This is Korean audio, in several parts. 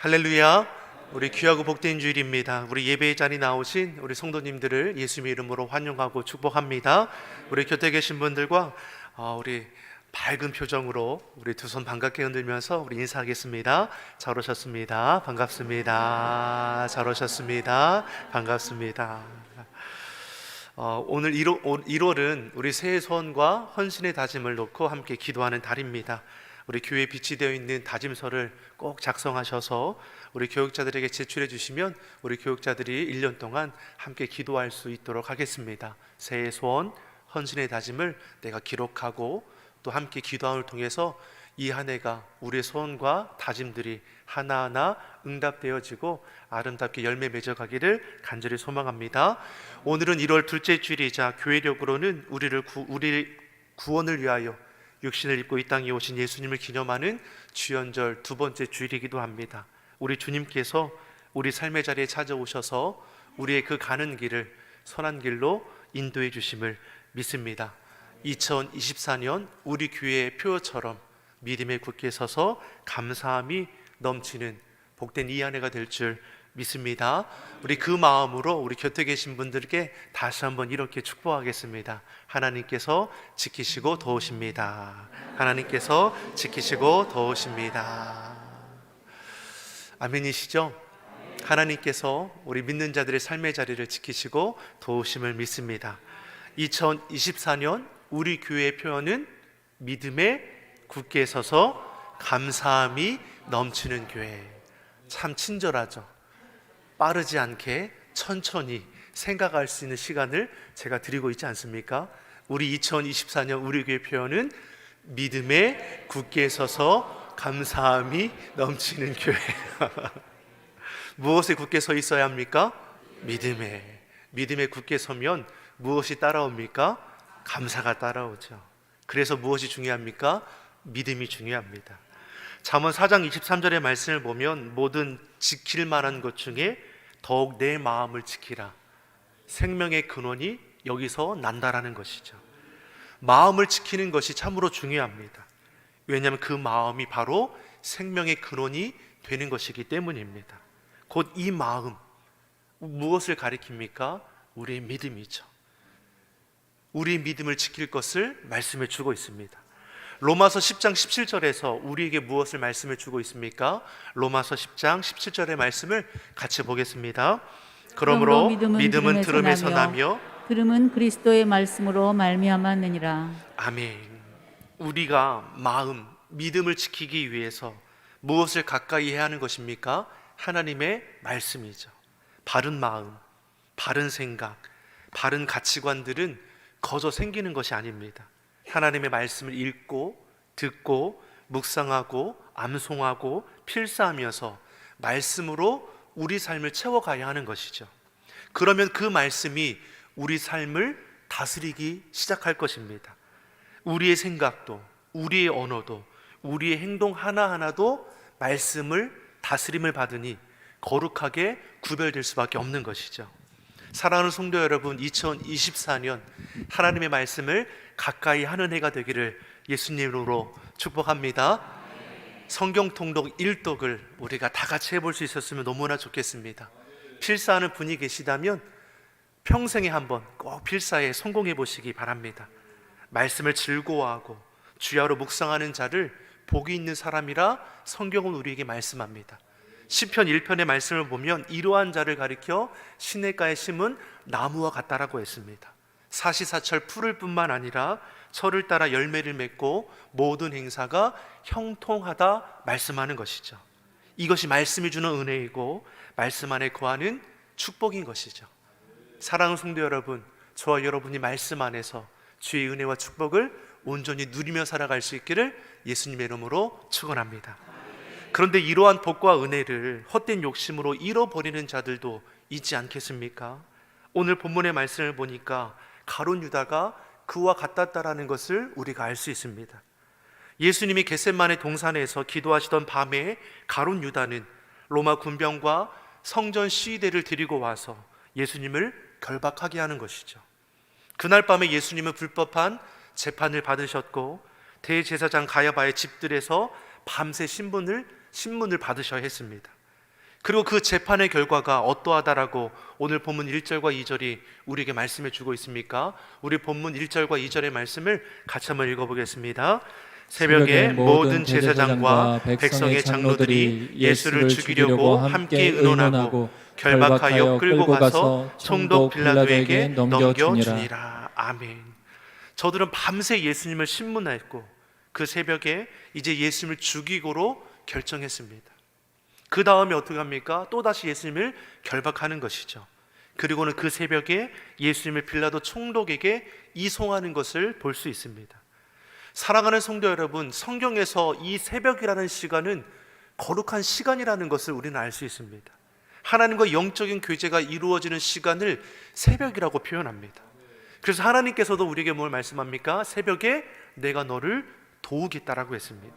할렐루야. 우리 귀하고 복된 주일입니다. 우리 예배의 자리 나오신 우리 성도님들을 예수님의 이름으로 환영하고 축복합니다. 우리 곁에 계신 분들과 우리 밝은 표정으로 우리 두 손 반갑게 흔들면서 우리 인사하겠습니다. 잘 오셨습니다. 반갑습니다. 잘 오셨습니다. 반갑습니다. 오늘 1월은 우리 새해 소원과 헌신의 다짐을 놓고 함께 기도하는 달입니다. 우리 교회에 비치되어 있는 다짐서를 꼭 작성하셔서 우리 교육자들에게 제출해 주시면 우리 교육자들이 1년 동안 함께 기도할 수 있도록 하겠습니다. 새해 소원, 헌신의 다짐을 내가 기록하고 또 함께 기도함을 통해서 이 한 해가 우리의 소원과 다짐들이 하나하나 응답되어지고 아름답게 열매 맺어가기를 간절히 소망합니다. 오늘은 1월 둘째 주일이자 교회력으로는 우리 구원을 위하여 육신을 입고 이 땅에 오신 예수님을 기념하는 주연절 두 번째 주일이기도 합니다. 우리 주님께서 우리 삶의 자리에 찾아오셔서 우리의 그 가는 길을 선한 길로 인도해 주심을 믿습니다. 2024년 우리 교회의 표어처럼 믿음에 굳게 서서 감사함이 넘치는 복된 이 한 해가 될 줄 믿습니다. 우리 그 마음으로 우리 곁에 계신 분들께 다시 한번 이렇게 축복하겠습니다. 하나님께서 지키시고 도우십니다. 하나님께서 지키시고 도우십니다. 아멘이시죠? 하나님께서 우리 믿는 자들의 삶의 자리를 지키시고 도우심을 믿습니다. 2024년 우리 교회의 표현은 믿음에 굳게 서서 감사함이 넘치는 교회. 참 친절하죠. 빠르지 않게 천천히 생각할 수 있는 시간을 제가 드리고 있지 않습니까? 우리 2024년 우리 교회 표현은 믿음에 굳게 서서 감사함이 넘치는 교회. 무엇에 굳게 서 있어야 합니까? 믿음에 굳게 서면 무엇이 따라옵니까? 감사가 따라오죠. 그래서 무엇이 중요합니까? 믿음이 중요합니다. 잠언 4장 23절의 말씀을 보면 모든 지킬 만한 것 중에 더욱 내 마음을 지키라. 생명의 근원이 여기서 난다라는 것이죠. 마음을 지키는 것이 참으로 중요합니다. 왜냐하면 그 마음이 바로 생명의 근원이 되는 것이기 때문입니다. 곧 이 마음, 무엇을 가리킵니까? 우리의 믿음이죠. 우리의 믿음을 지킬 것을 말씀해 주고 있습니다. 로마서 10장 17절에서 우리에게 무엇을 말씀해 주고 있습니까? 로마서 10장 17절의 말씀을 같이 보겠습니다. 그러므로 믿음은 들음에서 나며 들음은 그리스도의 말씀으로 말미암았느니라. 아멘. 우리가 믿음을 지키기 위해서 무엇을 가까이 해야 하는 것입니까? 하나님의 말씀이죠. 바른 마음, 바른 생각, 바른 가치관들은 거저 생기는 것이 아닙니다. 하나님의 말씀을 읽고 듣고 묵상하고 암송하고 필사하면서 말씀으로 우리 삶을 채워가야 하는 것이죠. 그러면 그 말씀이 우리 삶을 다스리기 시작할 것입니다. 우리의 생각도, 우리의 언어도, 우리의 행동 하나하나도 말씀을 다스림을 받으니 거룩하게 구별될 수밖에 없는 것이죠. 사랑하는 성도 여러분, 2024년 하나님의 말씀을 가까이 하는 해가 되기를 예수님으로 축복합니다. 성경 통독 1독을 우리가 다 같이 해볼 수 있었으면 너무나 좋겠습니다. 필사하는 분이 계시다면 평생에 한번 꼭 필사에 성공해 보시기 바랍니다. 말씀을 즐거워하고 주야로 묵상하는 자를 복이 있는 사람이라 성경은 우리에게 말씀합니다. 시편 1편의 말씀을 보면 이러한 자를 가리켜 시냇가에 심은 나무와 같다라고 했습니다. 사시사철 푸를 뿐만 아니라 철을 따라 열매를 맺고 모든 행사가 형통하다 말씀하는 것이죠. 이것이 말씀이 주는 은혜이고 말씀 안에 거하는 축복인 것이죠. 사랑하는 성도 여러분, 저와 여러분이 말씀 안에서 주의 은혜와 축복을 온전히 누리며 살아갈 수 있기를 예수님의 이름으로 축원합니다. 그런데 이러한 복과 은혜를 헛된 욕심으로 잃어버리는 자들도 있지 않겠습니까? 오늘 본문의 말씀을 보니까 가룟 유다가 그와 같았다라는 것을 우리가 알 수 있습니다. 예수님이 겟세마네 동산에서 기도하시던 밤에 가룟 유다는 로마 군병과 성전 시위대를 데리고 와서 예수님을 결박하게 하는 것이죠. 그날 밤에 예수님은 불법한 재판을 받으셨고 대제사장 가야바의 집들에서 밤새 신문을 받으셔야 했습니다. 그리고 그 재판의 결과가 어떠하다라고 오늘 본문 1절과 2절이 우리에게 말씀해 주고 있습니까? 우리 본문 1절과 2절의 말씀을 같이 한번 읽어보겠습니다. 새벽에 모든 제사장과 백성의 장로들이 예수를 죽이려고 함께 의논하고 결박하여 끌고 가서 총독 빌라도에게 넘겨주니라. 아멘. 저들은 밤새 예수님을 신문하였고 그 새벽에 이제 예수님을 죽이고로 결정했습니다. 그 다음에 어떻게 합니까? 또다시 예수님을 결박하는 것이죠. 그리고는 그 새벽에 예수님을 빌라도 총독에게 이송하는 것을 볼 수 있습니다. 사랑하는 성도 여러분, 성경에서 이 새벽이라는 시간은 거룩한 시간이라는 것을 우리는 알 수 있습니다. 하나님과 영적인 교제가 이루어지는 시간을 새벽이라고 표현합니다. 그래서 하나님께서도 우리에게 뭘 말씀합니까? 새벽에 내가 너를 도우겠다라고 했습니다.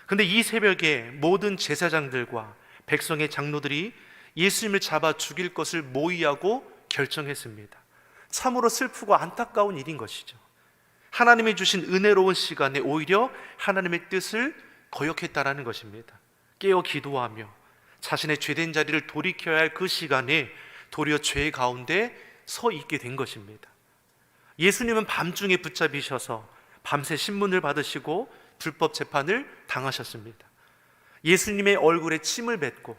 근데 이 새벽에 모든 제사장들과 백성의 장로들이 예수님을 잡아 죽일 것을 모의하고 결정했습니다. 참으로 슬프고 안타까운 일인 것이죠. 하나님이 주신 은혜로운 시간에 오히려 하나님의 뜻을 거역했다라는 것입니다. 깨어 기도하며 자신의 죄된 자리를 돌이켜야 할 그 시간에 도리어 죄 가운데 서 있게 된 것입니다. 예수님은 밤중에 붙잡히셔서 밤새 신문을 받으시고 불법 재판을 당하셨습니다. 예수님의 얼굴에 침을 뱉고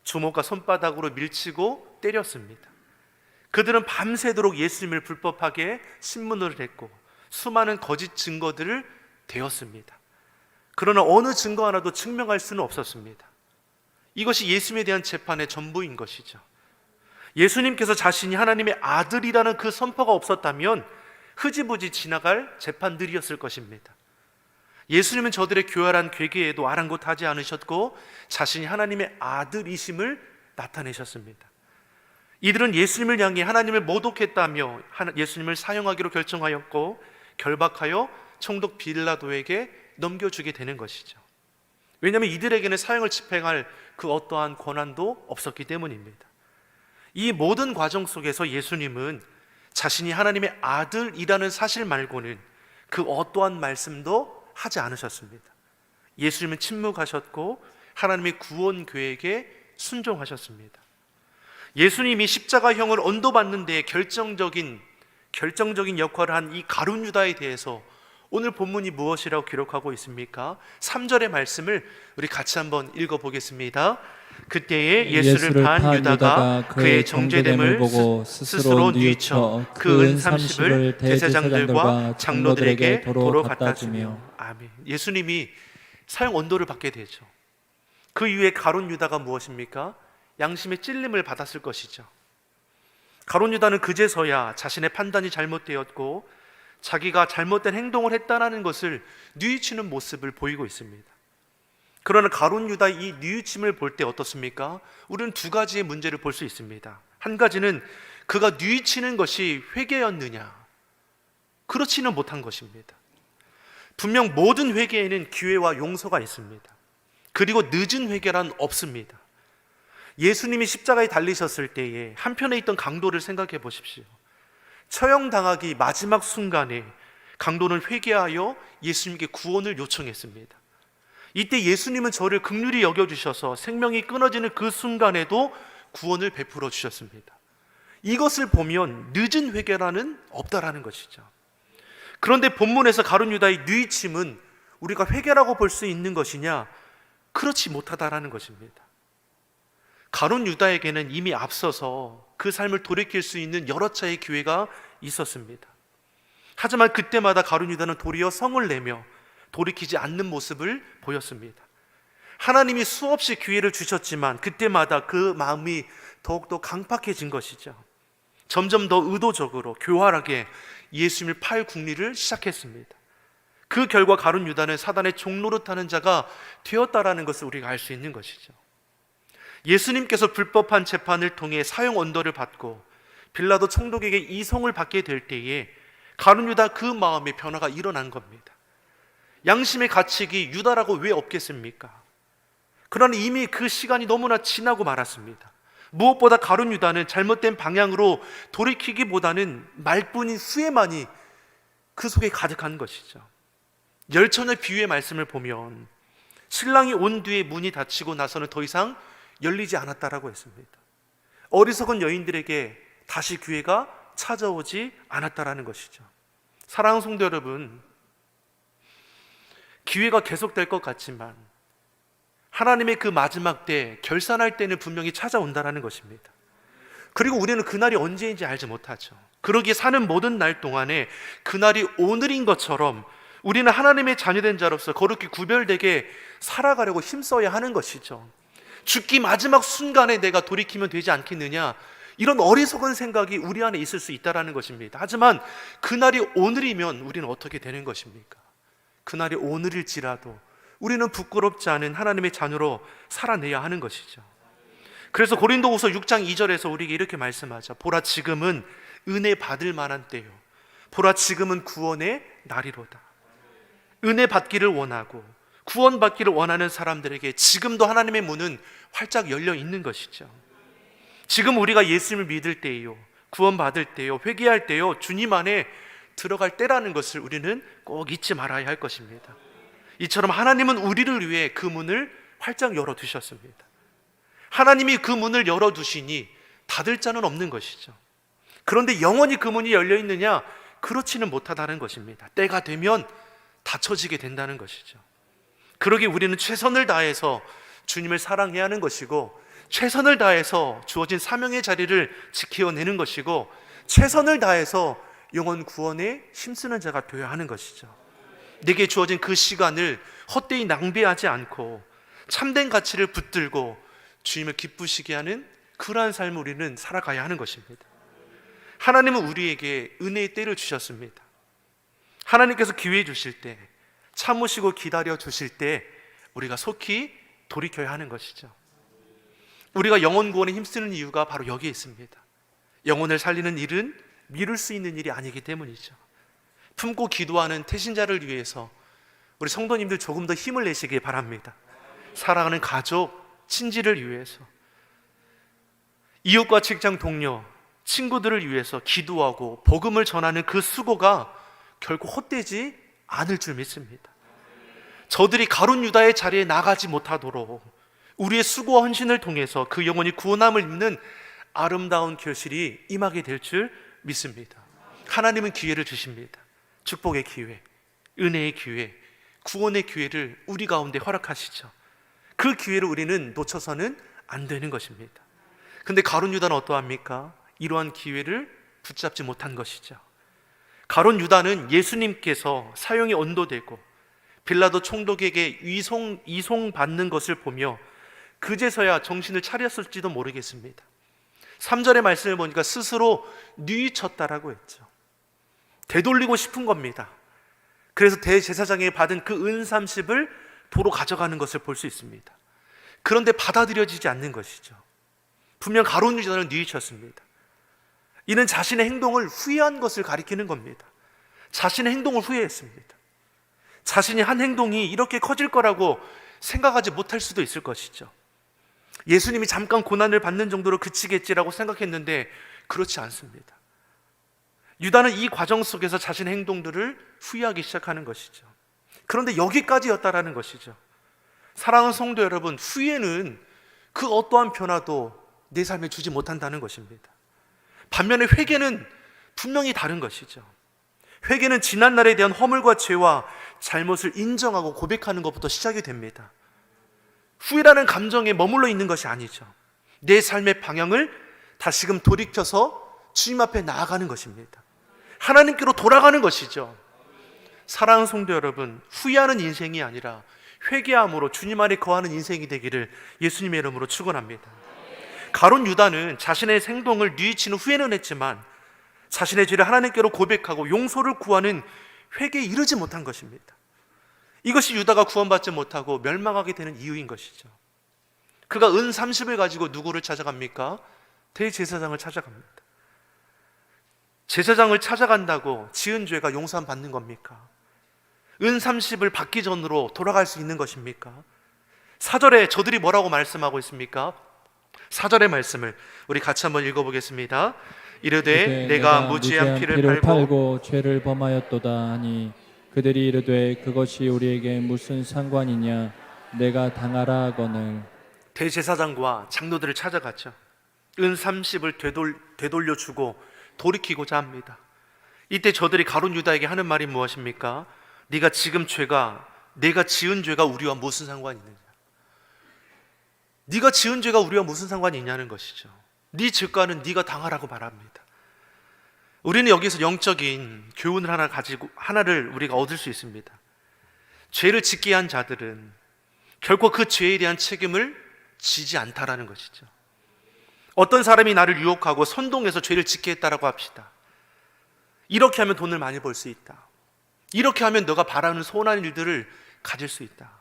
주먹과 손바닥으로 밀치고 때렸습니다. 그들은 밤새도록 예수님을 불법하게 신문을 했고 수많은 거짓 증거들을 대었습니다. 그러나 어느 증거 하나도 증명할 수는 없었습니다. 이것이 예수님에 대한 재판의 전부인 것이죠. 예수님께서 자신이 하나님의 아들이라는 그 선포가 없었다면 흐지부지 지나갈 재판들이었을 것입니다. 예수님은 저들의 교활한 괴계에도 아랑곳하지 않으셨고 자신이 하나님의 아들이심을 나타내셨습니다. 이들은 예수님을 향해 하나님을 모독했다며 예수님을 사형하기로 결정하였고 결박하여 총독 빌라도에게 넘겨주게 되는 것이죠. 왜냐하면 이들에게는 사형을 집행할 그 어떠한 권한도 없었기 때문입니다. 이 모든 과정 속에서 예수님은 자신이 하나님의 아들이라는 사실 말고는 그 어떠한 말씀도 하지 않으셨습니다. 예수님은 침묵하셨고 하나님의 구원 계획에 순종하셨습니다. 예수님이 십자가형을 언도받는 데 결정적인 역할을 한 이 가룟 유다에 대해서 오늘 본문이 무엇이라고 기록하고 있습니까? 3절의 말씀을 우리 같이 한번 읽어보겠습니다. 그때에 예수를 판 유다가 그의 정죄됨을 보고 스스로 뉘우쳐 그 은 30을 대제사장들과 장로들에게 도로 갖다 주며. 아멘. 예수님이 사형 언도를 받게 되죠. 그 이후에 가룟 유다가 무엇입니까? 양심의 찔림을 받았을 것이죠. 가룟 유다는 그제서야 자신의 판단이 잘못되었고 자기가 잘못된 행동을 했다는 것을 뉘우치는 모습을 보이고 있습니다. 그러나 가룟 유다의 이 뉘우침을 볼 때 어떻습니까? 우리는 두 가지의 문제를 볼 수 있습니다. 한 가지는 그가 뉘우치는 것이 회개였느냐? 그렇지는 못한 것입니다. 분명 모든 회개에는 기회와 용서가 있습니다. 그리고 늦은 회개란 없습니다. 예수님이 십자가에 달리셨을 때에 한편에 있던 강도를 생각해 보십시오. 처형당하기 마지막 순간에 강도는 회개하여 예수님께 구원을 요청했습니다. 이때 예수님은 저를 긍휼히 여겨주셔서 생명이 끊어지는 그 순간에도 구원을 베풀어 주셨습니다. 이것을 보면 늦은 회개라는 없다라는 것이죠. 그런데 본문에서 가룟 유다의 뉘우침은 우리가 회개라고 볼 수 있는 것이냐? 그렇지 못하다라는 것입니다. 가룟 유다에게는 이미 앞서서 그 삶을 돌이킬 수 있는 여러 차례의 기회가 있었습니다. 하지만 그때마다 가룟 유다는 도리어 성을 내며 돌이키지 않는 모습을 보였습니다. 하나님이 수없이 기회를 주셨지만 그때마다 그 마음이 더욱더 강팍해진 것이죠. 점점 더 의도적으로 교활하게 예수님을 팔 궁리를 시작했습니다. 그 결과 가룟 유다는 사단의 종노릇하는 자가 되었다라는 것을 우리가 알 수 있는 것이죠. 예수님께서 불법한 재판을 통해 사형 언도를 받고 빌라도 총독에게 이송을 받게 될 때에 가룟 유다 그 마음의 변화가 일어난 겁니다. 양심의 가책이 유다라고 왜 없겠습니까? 그러나 이미 그 시간이 너무나 지나고 말았습니다. 무엇보다 가룟 유다는 잘못된 방향으로 돌이키기보다는 말뿐인 후회만이 그 속에 가득한 것이죠. 열천의 비유의 말씀을 보면 신랑이 온 뒤에 문이 닫히고 나서는 더 이상 열리지 않았다라고 했습니다. 어리석은 여인들에게 다시 기회가 찾아오지 않았다라는 것이죠. 사랑하는 성도 여러분, 기회가 계속될 것 같지만 하나님의 그 마지막 때 결산할 때는 분명히 찾아온다라는 것입니다. 그리고 우리는 그날이 언제인지 알지 못하죠. 그러기에 사는 모든 날 동안에 그날이 오늘인 것처럼 우리는 하나님의 자녀된 자로서 거룩히 구별되게 살아가려고 힘써야 하는 것이죠. 죽기 마지막 순간에 내가 돌이키면 되지 않겠느냐, 이런 어리석은 생각이 우리 안에 있을 수 있다는 것입니다. 하지만 그날이 오늘이면 우리는 어떻게 되는 것입니까? 그날이 오늘일지라도 우리는 부끄럽지 않은 하나님의 자녀로 살아내야 하는 것이죠. 그래서 고린도후서 6장 2절에서 우리에게 이렇게 말씀하죠. 보라, 지금은 은혜 받을 만한 때요, 보라, 지금은 구원의 날이로다. 은혜 받기를 원하고 구원 받기를 원하는 사람들에게 지금도 하나님의 문은 활짝 열려 있는 것이죠. 지금 우리가 예수님을 믿을 때요, 구원 받을 때요, 회개할 때요, 주님 안에 들어갈 때라는 것을 우리는 꼭 잊지 말아야 할 것입니다. 이처럼 하나님은 우리를 위해 그 문을 활짝 열어두셨습니다. 하나님이 그 문을 열어두시니 닫을 자는 없는 것이죠. 그런데 영원히 그 문이 열려 있느냐? 그렇지는 못하다는 것입니다. 때가 되면 닫혀지게 된다는 것이죠. 그러기에 우리는 최선을 다해서 주님을 사랑해야 하는 것이고, 최선을 다해서 주어진 사명의 자리를 지켜내는 것이고, 최선을 다해서 영혼 구원에 힘쓰는 자가 되어야 하는 것이죠. 내게 주어진 그 시간을 헛되이 낭비하지 않고 참된 가치를 붙들고 주님을 기쁘시게 하는 그러한 삶을 우리는 살아가야 하는 것입니다. 하나님은 우리에게 은혜의 때를 주셨습니다. 하나님께서 기회 주실 때, 참으시고 기다려 주실 때 우리가 속히 돌이켜야 하는 것이죠. 우리가 영혼 구원에 힘쓰는 이유가 바로 여기에 있습니다. 영혼을 살리는 일은 미룰 수 있는 일이 아니기 때문이죠. 품고 기도하는 태신자를 위해서 우리 성도님들 조금 더 힘을 내시길 바랍니다. 사랑하는 가족, 친지를 위해서, 이웃과 직장 동료, 친구들을 위해서 기도하고 복음을 전하는 그 수고가 결코 헛되지 않을 줄 믿습니다. 저들이 가룟 유다의 자리에 나가지 못하도록 우리의 수고와 헌신을 통해서 그 영혼이 구원함을 입는 아름다운 결실이 임하게 될 줄 믿습니다. 하나님은 기회를 주십니다. 축복의 기회, 은혜의 기회, 구원의 기회를 우리 가운데 허락하시죠. 그 기회를 우리는 놓쳐서는 안 되는 것입니다. 근데 가룟 유다는 어떠합니까? 이러한 기회를 붙잡지 못한 것이죠. 가룟 유다는 예수님께서 사형이 언도되고 빌라도 총독에게 이송받는 것을 보며 그제서야 정신을 차렸을지도 모르겠습니다. 3절의 말씀을 보니까 스스로 뉘우쳤다라고 했죠. 되돌리고 싶은 겁니다. 그래서 대제사장에게 받은 그 은 30을 도로 가져가는 것을 볼 수 있습니다. 그런데 받아들여지지 않는 것이죠. 분명 가룟 유다는 뉘우쳤습니다. 이는 자신의 행동을 후회한 것을 가리키는 겁니다. 자신의 행동을 후회했습니다. 자신이 한 행동이 이렇게 커질 거라고 생각하지 못할 수도 있을 것이죠. 예수님이 잠깐 고난을 받는 정도로 그치겠지라고 생각했는데 그렇지 않습니다. 유다는 이 과정 속에서 자신의 행동들을 후회하기 시작하는 것이죠. 그런데 여기까지였다라는 것이죠. 사랑하는 성도 여러분, 후회는 그 어떠한 변화도 내 삶에 주지 못한다는 것입니다. 반면에 회개는 분명히 다른 것이죠. 회개는 지난날에 대한 허물과 죄와 잘못을 인정하고 고백하는 것부터 시작이 됩니다. 후회라는 감정에 머물러 있는 것이 아니죠. 내 삶의 방향을 다시금 돌이켜서 주님 앞에 나아가는 것입니다. 하나님께로 돌아가는 것이죠. 사랑하는 성도 여러분, 후회하는 인생이 아니라 회개함으로 주님 안에 거하는 인생이 되기를 예수님의 이름으로 축원합니다. 가룟 유다는 자신의 행동을 뉘우치는 후회는 했지만 자신의 죄를 하나님께로 고백하고 용서를 구하는 회개에 이르지 못한 것입니다. 이것이 유다가 구원받지 못하고 멸망하게 되는 이유인 것이죠. 그가 은 30을 가지고 누구를 찾아갑니까? 대제사장을 찾아갑니다. 제사장을 찾아간다고 지은 죄가 용서받는 겁니까? 은 30을 받기 전으로 돌아갈 수 있는 것입니까? 4절에 저들이 뭐라고 말씀하고 있습니까? 4절의 말씀을 우리 같이 한번 읽어보겠습니다. 이르되 내가 무지한 피를 팔고 죄를 범하였도다 하니 그들이 이르되 그것이 우리에게 무슨 상관이냐 내가 당하라 하거늘. 대제사장과 장로들을 찾아갔죠. 은 30을 되돌려 주고 돌이키고자 합니다. 이때 저들이 가룟 유다에게 하는 말이 무엇입니까? 네가 지금 내가 지은 죄가 우리와 무슨 상관이 있느냐? 네가 지은 죄가 우리와 무슨 상관이 있냐는 것이죠. 네 죄가는 네가 당하라고 말합니다. 우리는 여기서 영적인 교훈을 하나를 우리가 얻을 수 있습니다. 죄를 짓게 한 자들은 결코 그 죄에 대한 책임을 지지 않다라는 것이죠. 어떤 사람이 나를 유혹하고 선동해서 죄를 짓게 했다라고 합시다. 이렇게 하면 돈을 많이 벌 수 있다. 이렇게 하면 너가 바라는 소원하는 일들을 가질 수 있다.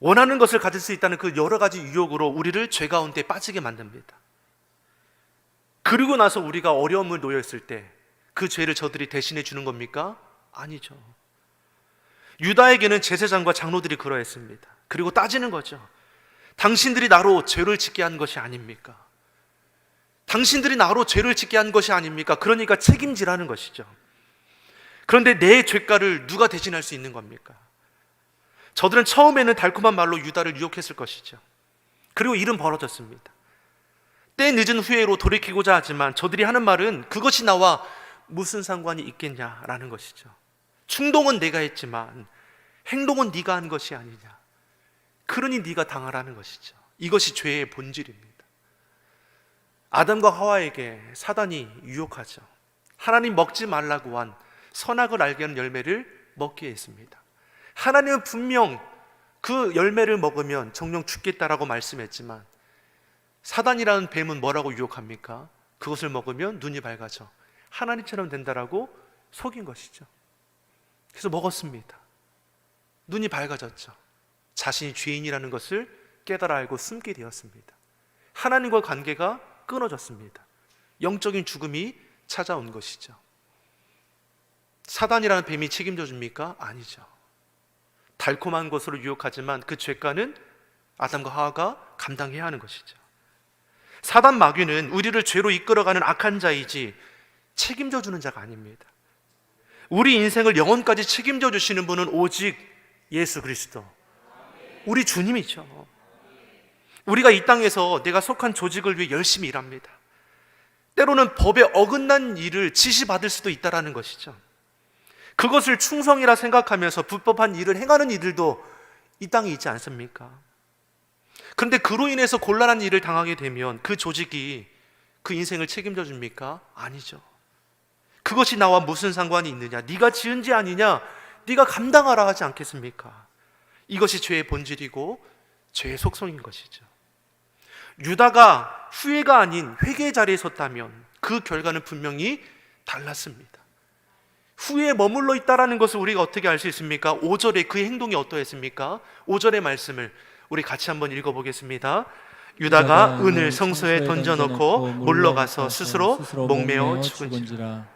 원하는 것을 가질 수 있다는 그 여러 가지 유혹으로 우리를 죄 가운데 빠지게 만듭니다. 그리고 나서 우리가 어려움을 놓여 있을 때 그 죄를 저들이 대신해 주는 겁니까? 아니죠. 유다에게는 제사장과 장로들이 그러했습니다. 그리고 따지는 거죠. 당신들이 나로 죄를 짓게 한 것이 아닙니까? 당신들이 나로 죄를 짓게 한 것이 아닙니까? 그러니까 책임지라는 것이죠. 그런데 내 죄가를 누가 대신할 수 있는 겁니까? 저들은 처음에는 달콤한 말로 유다를 유혹했을 것이죠. 그리고 일은 벌어졌습니다. 때 늦은 후회로 돌이키고자 하지만 저들이 하는 말은 그것이 나와 무슨 상관이 있겠냐라는 것이죠. 충동은 내가 했지만 행동은 네가 한 것이 아니냐. 그러니 네가 당하라는 것이죠. 이것이 죄의 본질입니다. 아담과 하와에게 사단이 유혹하죠. 하나님 먹지 말라고 한 선악을 알게 하는 열매를 먹게 했습니다. 하나님은 분명 그 열매를 먹으면 정령 죽겠다라고 말씀했지만 사단이라는 뱀은 뭐라고 유혹합니까? 그것을 먹으면 눈이 밝아져 하나님처럼 된다라고 속인 것이죠. 그래서 먹었습니다. 눈이 밝아졌죠. 자신이 죄인이라는 것을 깨달아 알고 숨게 되었습니다. 하나님과 관계가 끊어졌습니다. 영적인 죽음이 찾아온 것이죠. 사단이라는 뱀이 책임져 줍니까? 아니죠. 달콤한 것으로 유혹하지만 그 죄가는 아담과 하와가 감당해야 하는 것이죠. 사단 마귀는 우리를 죄로 이끌어가는 악한 자이지 책임져 주는 자가 아닙니다. 우리 인생을 영원까지 책임져 주시는 분은 오직 예수 그리스도, 우리 주님이죠. 우리가 이 땅에서 내가 속한 조직을 위해 열심히 일합니다. 때로는 법에 어긋난 일을 지시받을 수도 있다는 것이죠. 그것을 충성이라 생각하면서 불법한 일을 행하는 이들도 이 땅에 있지 않습니까? 그런데 그로 인해서 곤란한 일을 당하게 되면 그 조직이 그 인생을 책임져 줍니까? 아니죠. 그것이 나와 무슨 상관이 있느냐? 네가 지은 죄 아니냐? 네가 감당하라 하지 않겠습니까? 이것이 죄의 본질이고 죄의 속성인 것이죠. 유다가 후회가 아닌 회개의 자리에 섰다면 그 결과는 분명히 달랐습니다. 후회에 머물러 있다라는 것을 우리가 어떻게 알 수 있습니까? 5절에 그 행동이 어떠했습니까? 5절의 말씀을 우리 같이 한번 읽어보겠습니다. 유다가 은을 성소에 던져놓고 물러가서 스스로 목매어 죽은지라.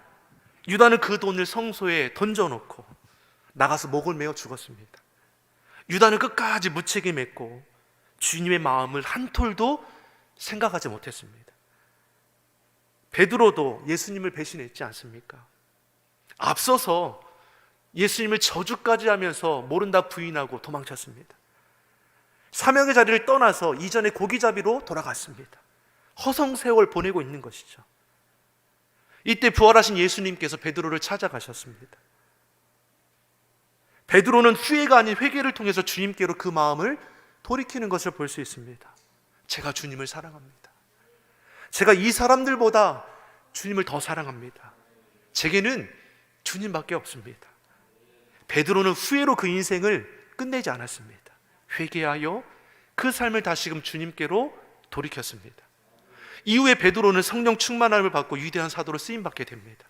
유다는 그 돈을 성소에 던져놓고 나가서 목을 메어 죽었습니다. 유다는 끝까지 무책임했고 주님의 마음을 한 톨도 생각하지 못했습니다. 베드로도 예수님을 배신했지 않습니까? 앞서서 예수님을 저주까지 하면서 모른다 부인하고 도망쳤습니다. 사명의 자리를 떠나서 이전의 고기잡이로 돌아갔습니다. 허송세월 보내고 있는 것이죠. 이때 부활하신 예수님께서 베드로를 찾아가셨습니다. 베드로는 후회가 아닌 회개를 통해서 주님께로 그 마음을 돌이키는 것을 볼 수 있습니다. 제가 주님을 사랑합니다. 제가 이 사람들보다 주님을 더 사랑합니다. 제게는 주님밖에 없습니다. 베드로는 후회로 그 인생을 끝내지 않았습니다. 회개하여 그 삶을 다시금 주님께로 돌이켰습니다. 이후에 베드로는 성령 충만함을 받고 위대한 사도로 쓰임받게 됩니다.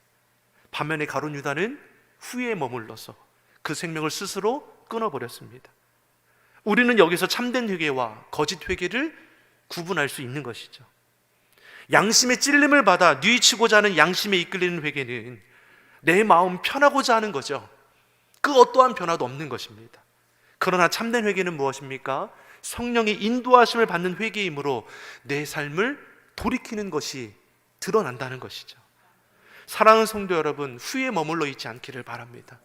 반면에 가룟 유다는 후회에 머물러서 그 생명을 스스로 끊어버렸습니다. 우리는 여기서 참된 회개와 거짓 회개를 구분할 수 있는 것이죠. 양심의 찔림을 받아 뉘치고자 하는 양심에 이끌리는 회개는 내 마음 편하고자 하는 거죠. 그 어떠한 변화도 없는 것입니다. 그러나 참된 회개는 무엇입니까? 성령의 인도하심을 받는 회개이므로 내 삶을 돌이키는 것이 드러난다는 것이죠. 사랑하는 성도 여러분, 후회에 머물러 있지 않기를 바랍니다.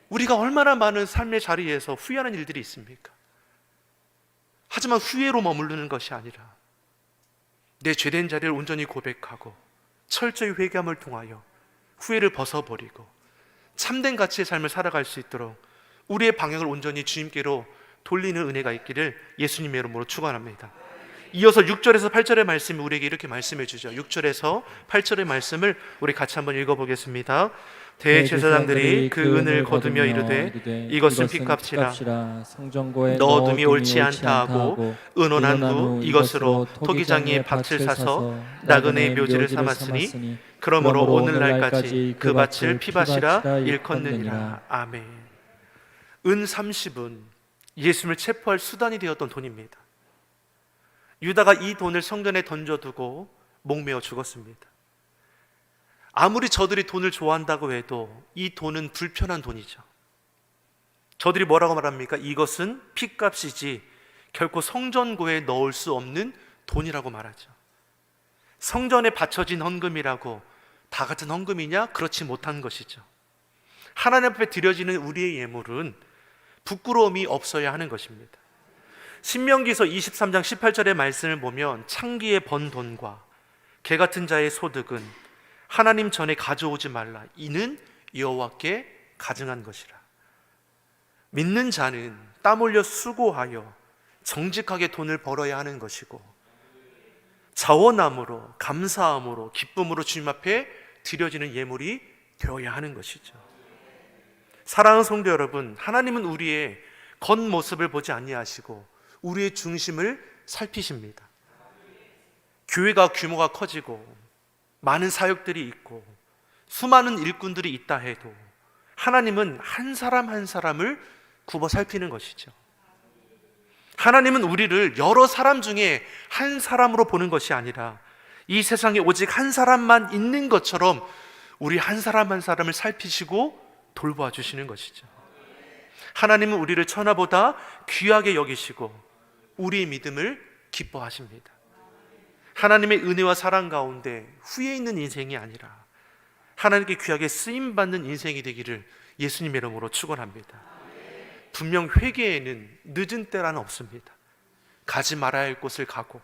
우리가 얼마나 많은 삶의 자리에서 후회하는 일들이 있습니까? 하지만 후회로 머무르는 것이 아니라 내 죄된 자리를 온전히 고백하고 철저히 회개함을 통하여 후회를 벗어버리고 참된 가치의 삶을 살아갈 수 있도록 우리의 방향을 온전히 주님께로 돌리는 은혜가 있기를 예수님의 이름으로 축원합니다. 이어서 6절에서 8절의 말씀이 우리에게 이렇게 말씀해 주죠. 6절에서 8절의 말씀을 우리 같이 한번 읽어보겠습니다. 대제사장들이 그 은을 거두며 이르되 이것은 피값이라 성전고에 넣어둠이 옳지 않다 하고 의논한 후 이것으로 토기장이의 밭을 사서 나그네의 묘지를 삼았으니 그러므로 오늘날까지 그 밭을 피밭이라 일컫느니라. 아멘. 은 30은 예수님을 체포할 수단이 되었던 돈입니다. 유다가 이 돈을 성전에 던져두고 목매어 죽었습니다. 아무리 저들이 돈을 좋아한다고 해도 이 돈은 불편한 돈이죠. 저들이 뭐라고 말합니까? 이것은 피값이지 결코 성전고에 넣을 수 없는 돈이라고 말하죠. 성전에 바쳐진 헌금이라고 다 같은 헌금이냐? 그렇지 못한 것이죠. 하나님 앞에 드려지는 우리의 예물은 부끄러움이 없어야 하는 것입니다. 신명기서 23장 18절의 말씀을 보면 창기에 번 돈과 개 같은 자의 소득은 하나님 전에 가져오지 말라. 이는 여호와께 가증한 것이라. 믿는 자는 땀 흘려 수고하여 정직하게 돈을 벌어야 하는 것이고 자원함으로 감사함으로 기쁨으로 주님 앞에 드려지는 예물이 되어야 하는 것이죠. 사랑하는 성도 여러분, 하나님은 우리의 겉모습을 보지 아니하시고 우리의 중심을 살피십니다. 교회가 규모가 커지고 많은 사역들이 있고 수많은 일꾼들이 있다 해도 하나님은 한 사람 한 사람을 굽어 살피는 것이죠. 하나님은 우리를 여러 사람 중에 한 사람으로 보는 것이 아니라 이 세상에 오직 한 사람만 있는 것처럼 우리 한 사람 한 사람을 살피시고 돌보아 주시는 것이죠. 하나님은 우리를 천하보다 귀하게 여기시고 우리의 믿음을 기뻐하십니다. 하나님의 은혜와 사랑 가운데 후회 있는 인생이 아니라 하나님께 귀하게 쓰임받는 인생이 되기를 예수님의 이름으로 축원합니다. 분명 회개에는 늦은 때라는 없습니다. 가지 말아야 할 곳을 가고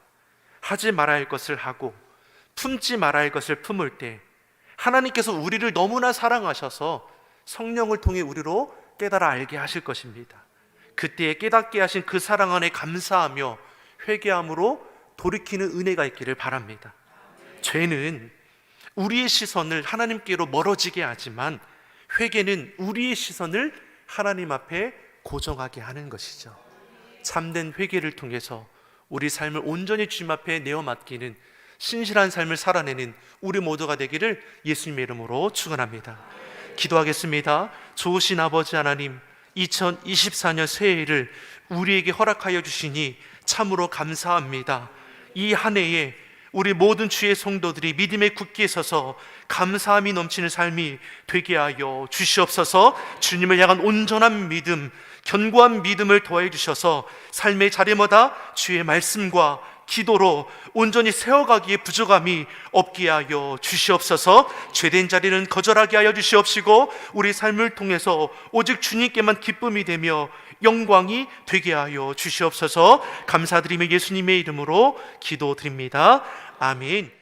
하지 말아야 할 것을 하고 품지 말아야 할 것을 품을 때 하나님께서 우리를 너무나 사랑하셔서 성령을 통해 우리로 깨달아 알게 하실 것입니다. 그때에 깨닫게 하신 그 사랑 안에 감사하며 회개함으로 돌이키는 은혜가 있기를 바랍니다. 죄는 우리의 시선을 하나님께로 멀어지게 하지만 회개는 우리의 시선을 하나님 앞에 고정하게 하는 것이죠. 참된 회개를 통해서 우리 삶을 온전히 주님 앞에 내어 맡기는 신실한 삶을 살아내는 우리 모두가 되기를 예수님의 이름으로 축원합니다. 기도하겠습니다. 좋으신 아버지 하나님, 2024년 새해를 우리에게 허락하여 주시니 참으로 감사합니다. 이 한 해에 우리 모든 주의 성도들이 믿음에 굳게 서서 감사함이 넘치는 삶이 되게 하여 주시옵소서. 주님을 향한 온전한 믿음, 견고한 믿음을 더해 주셔서 삶의 자리마다 주의 말씀과 기도로 온전히 세워가기에 부족함이 없게 하여 주시옵소서. 죄된 자리는 거절하게 하여 주시옵시고 우리 삶을 통해서 오직 주님께만 기쁨이 되며 영광이 되게 하여 주시옵소서. 감사드리며 예수님의 이름으로 기도드립니다. 아멘.